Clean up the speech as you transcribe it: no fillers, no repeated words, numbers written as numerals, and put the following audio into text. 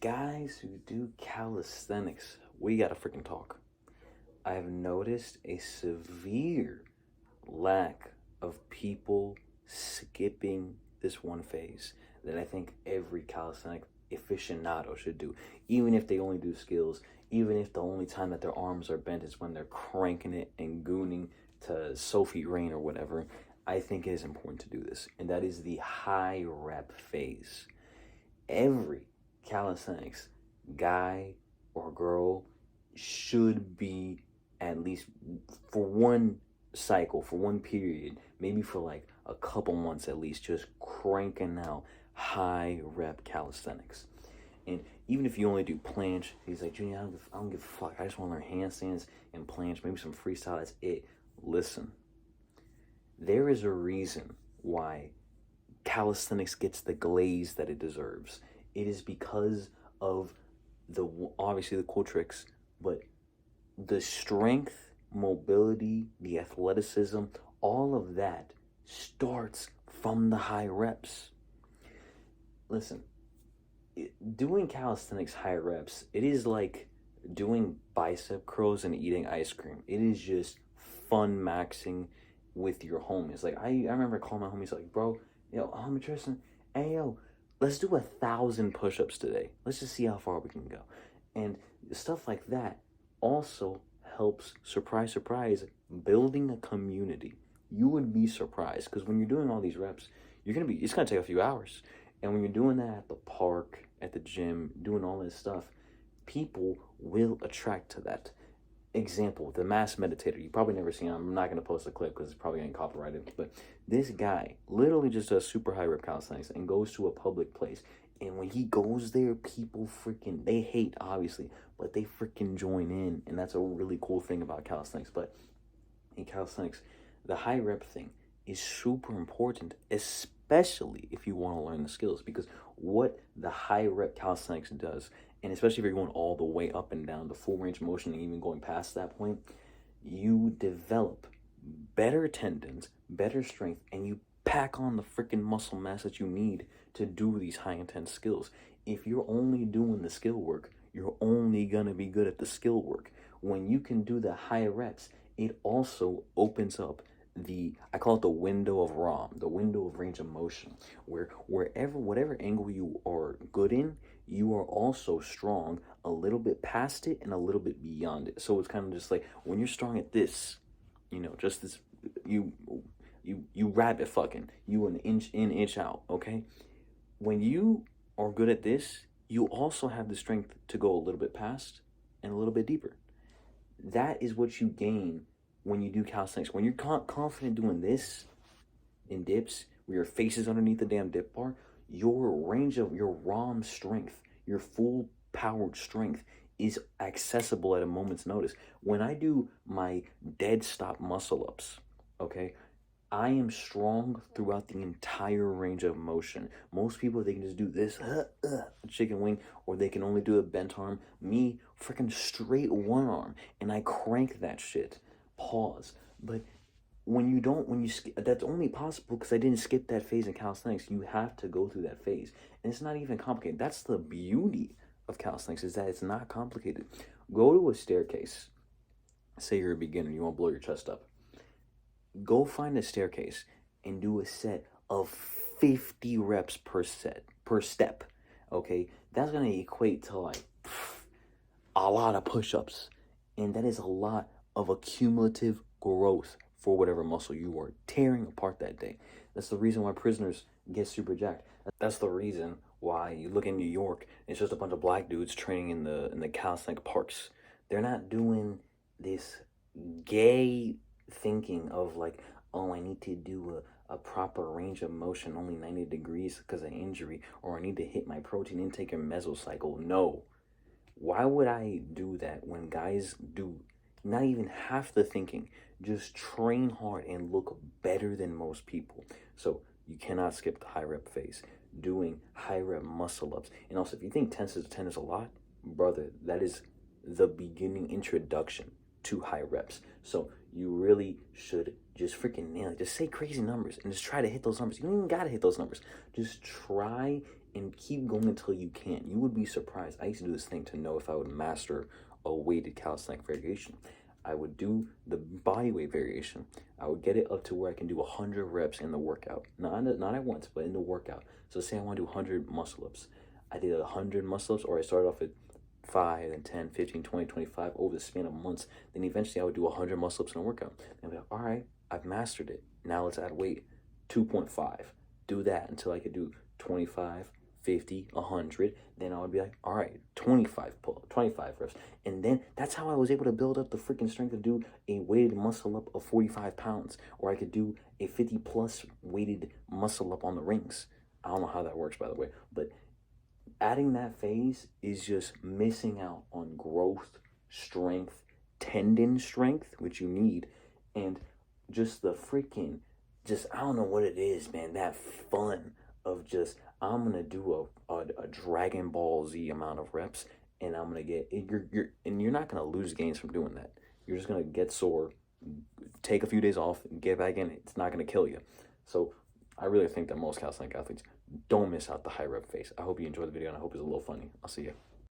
Guys who do calisthenics, we gotta freaking talk. I've noticed a severe lack of people skipping this one phase that I think every calisthenic aficionado should do. Even if they only do skills, even if the only time that their arms are bent is when they're cranking it and gooning to Sophie Rain or whatever, I think it is important to do this. And that is the high rep phase. Every calisthenics guy or girl should be at least for one cycle, for one period, maybe for like a couple months at least, just cranking out high rep calisthenics. And even if you only do planche, he's like, Junior, I don't give a fuck. I just want to learn handstands and planche, maybe some freestyle. That's it. Listen, there is a reason why calisthenics gets the glaze that it deserves. It is because of the obviously the cool tricks, but the strength, mobility, the athleticism, all of that starts from the high reps. Listen, doing calisthenics high reps, it is like doing bicep curls and eating ice cream. It is just fun maxing with your homies. Like I remember calling my homies like, bro, yo, homie Tristan, hey yo, let's do 1,000 push-ups today. Let's just see how far we can go. And stuff like that also helps, surprise, surprise, building a community. You would be surprised because when you're doing all these reps, it's gonna take a few hours. And when you're doing that at the park, at the gym, doing all this stuff, people will attract to that. Example, the mass meditator. You probably never seen him. I'm not going to post a clip because it's probably getting copyrighted. But this guy literally just does super high rep calisthenics and goes to a public place. And when he goes there, people freaking, they hate, obviously, but they freaking join in. And that's a really cool thing about calisthenics. But in calisthenics, the high rep thing is super important, especially if you want to learn the skills. Because what the high rep calisthenics does, and especially if you're going all the way up and down, the full range of motion, and even going past that point, you develop better tendons, better strength, and you pack on the freaking muscle mass that you need to do these high intense skills. If you're only doing the skill work, you're only gonna be good at the skill work. When you can do the high reps, it also opens up I call it the window of ROM, the window of range of motion, where whatever angle you are good in, you are also strong a little bit past it and a little bit beyond it. So it's kind of just like when you're strong at this, just this, you rabbit fucking, you an inch in, inch out, okay? When you are good at this, you also have the strength to go a little bit past and a little bit deeper. That is what you gain when you do calisthenics. When you're confident doing this in dips, where your face is underneath the damn dip bar, your range of your ROM strength, your full powered strength is accessible at a moment's notice. When I do my dead stop muscle ups, okay, I am strong throughout the entire range of motion. Most people, they can just do this chicken wing, or they can only do a bent arm. Me, freaking straight one arm, and I crank that shit. Pause. But that's only possible because I didn't skip that phase in calisthenics. You have to go through that phase, and it's not even complicated. That's the beauty of calisthenics, is that it's not complicated. Go to a staircase. Say you're a beginner, you want to blow your chest up. Go find a staircase and do a set of 50 reps per step. Okay, that's gonna equate to like a lot of push-ups, and that is a lot of accumulative growth for whatever muscle you are tearing apart that day. That's the reason why prisoners get super jacked. That's the reason why you look in New York, it's just a bunch of black dudes training in the calisthenic parks. They're not doing this gay thinking of like, oh, I need to do a proper range of motion, only 90 degrees because of injury, or I need to hit my protein intake and mesocycle. No. Why would I do that when guys do not even half the thinking, just train hard and look better than most people? So you cannot skip the high rep phase, doing high rep muscle ups. And also, if you think 10 to 10 is a lot, brother, that is the beginning introduction to high reps. So you really should just freaking nail it. Just say crazy numbers and just try to hit those numbers. You don't even gotta hit those numbers. Just try and keep going until you can. You would be surprised. I used to do this thing to know if I would master a weighted calisthenic variation. I would do the body weight variation. I would get it up to where I can do 100 reps in the workout. Not at once, but in the workout. So say I want to do 100 muscle ups. I did 100 muscle ups, or I started off at 5 and 10, 15, 20, 25 over the span of months. Then eventually I would do 100 muscle ups in a workout. And I'd be like, all right, I've mastered it. Now let's add weight, 2.5. Do that until I could do 25, 50, 100. Then I would be like, all right, 25 reps. And then that's how I was able to build up the freaking strength to do a weighted muscle up of 45 pounds. Or I could do a 50 plus weighted muscle up on the rings. I don't know how that works, by the way. But adding that phase is just missing out on growth, strength, tendon strength, which you need. And just the freaking, I don't know what it is, man. That fun of just, I'm gonna do a Dragon Ball Z amount of reps, and I'm gonna get you're not gonna lose gains from doing that. You're just gonna get sore, take a few days off, get back in. It's not gonna kill you. So I really think that most calisthenic athletes don't miss out the high rep phase. I hope you enjoyed the video, and I hope it's a little funny. I'll see you.